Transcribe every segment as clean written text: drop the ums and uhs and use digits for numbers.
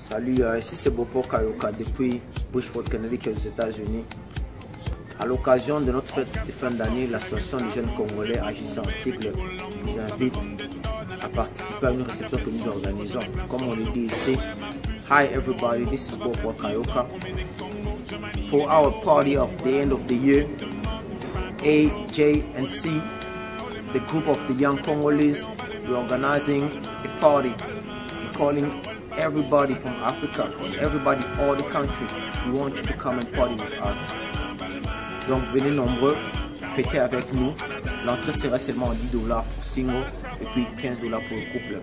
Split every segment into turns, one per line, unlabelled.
Salut, ici c'est Bopo Kayoka depuis Bushford, Connecticut aux États-Unis. À l'occasion de notre fête de fin d'année, l'association des jeunes Congolais agissant en cycle nous invite à participer à une réception que nous organisons. Comme on le dit ici, hi everybody, this is Bopo Kayoka. For our party of the end of the year, A, J, and C, the group of the young Congolese, we're organizing a party. We're calling everybody from Africa, everybody, all the country. We want you to come and party with us. Donc venez nombreux, fêtez avec nous. L'entrée sera seulement $10 pour single et puis $15 pour le couple.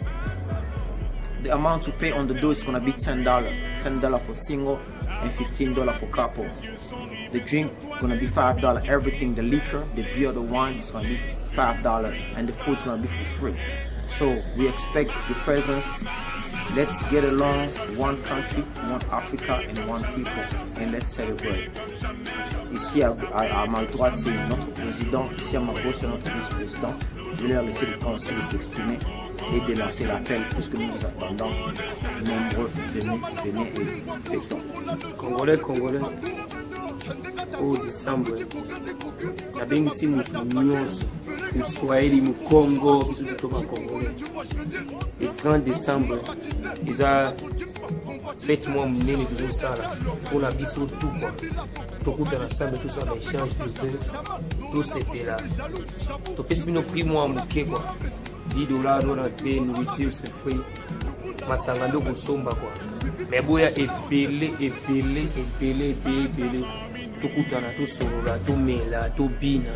The amount to pay on the door is going to be $10. $10 for single and $15 for couple. The drink is going to be $5. Everything, the liquor, the beer, the wine is going to be $5. And the food is going to be for free. So we expect your presence. Let's get along, one country, one Africa, and one people, and let's celebrate. Ici à ma droite, c'est notre président. Ici à ma gauche, c'est notre vice-président. Je vais leur laisser le temps aussi de s'exprimer et de lancer l'appel, puisque nous vous attendons nombreux. Venez et fêtons.
Congolais, au décembre, la bengisi nyonso, le Swahili, le Congo, tout le Congolais. Le 30 décembre, ils ont fait moi mon nez tout ça là pour la vie sur tout quoi. Tout le ensemble tout ça l'échange tout c'est là. Donc qu'est-ce que nous pris moi mon quoi. $10 dans la nourriture c'est free. Masangando kusomba quoi. Mais boya epelé. Tukutana tusolola tumela tubina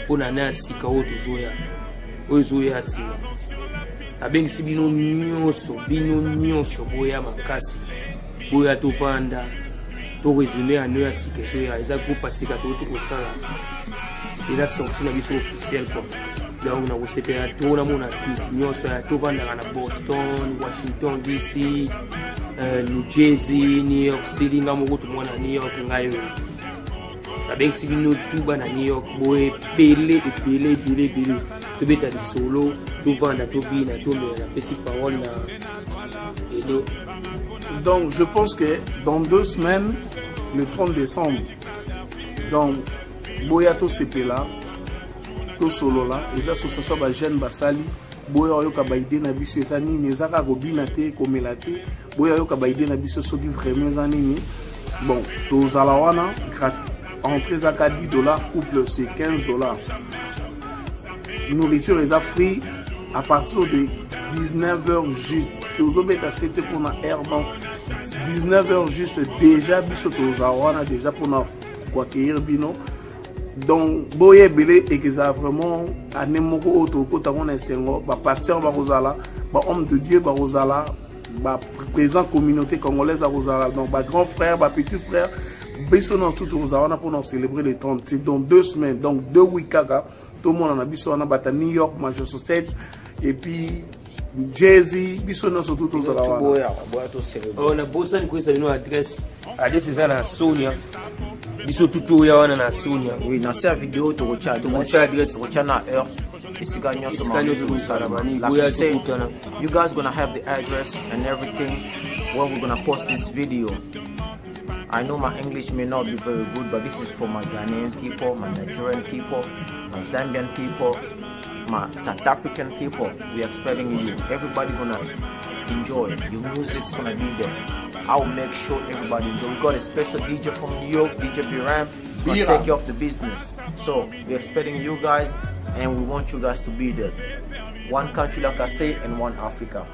pona nasika ozoya si abengisi bino nyonso boya makasi boya tovanda toresume ano ya sika soya eza groupe sika tukosala eza sorti na biso officiel quoi. Donc na kosepela tona mona nyonso ya tovanda na Boston, Washington DC, New Jersey, New York City ngamoko tumona New York ngayo. Avec si nous tout bas à New York, boé pelé. Tu bêta de solo, tu vends à Tobina, tu mets la petite parole là.
Donc je pense que dans 2 semaines, le 30 décembre, donc Boyato Sepela, to solo là, les associations ba jeunes basali, boya yo ka baide na biso ezani nezaka robina te komelate, boya yo ka baide na biso soki vraiment ezani. Bon, to zalawana gratuit. Entrée à $10, couple c'est $15. Nourriture les a free à partir de 19h juste. Tous les à 7 pour la air donc 19h juste déjà biso tozawana déjà pour na quoi accueillir bino. Donc boye belé et que ça vraiment anemoko auto kota on esengo ba pasteur ba rozala ba homme de Dieu ba rozala ba présent communauté congolaise à rozala donc ba grand frère ba petit frère. Pour célébrer les 30, c'est dans 2 semaines, donc 2 week-ends, tout le monde en a biso on a New York, Massachusetts, et puis Jersey, biso on a surtout tous
on a Boston qui est une adresse c'est ça la Sonia, biso tout ya wana na Sonia.
Oui, dans cette vidéo tu retiens adresse, tu na heure. You guys gonna have the address and everything where we're gonna post this video. I know my English may not be very good, but this is for my Ghanaian people, my Nigerian people, my Zambian people, my South African people. We're expecting you. Everybody gonna enjoy. Your music's gonna be there. I'll make sure everybody enjoy. We got a special DJ from New York, DJ Biram, gonna take care of the business. So we're expecting you guys, and we want you guys to be there. One country, like I say, and one Africa.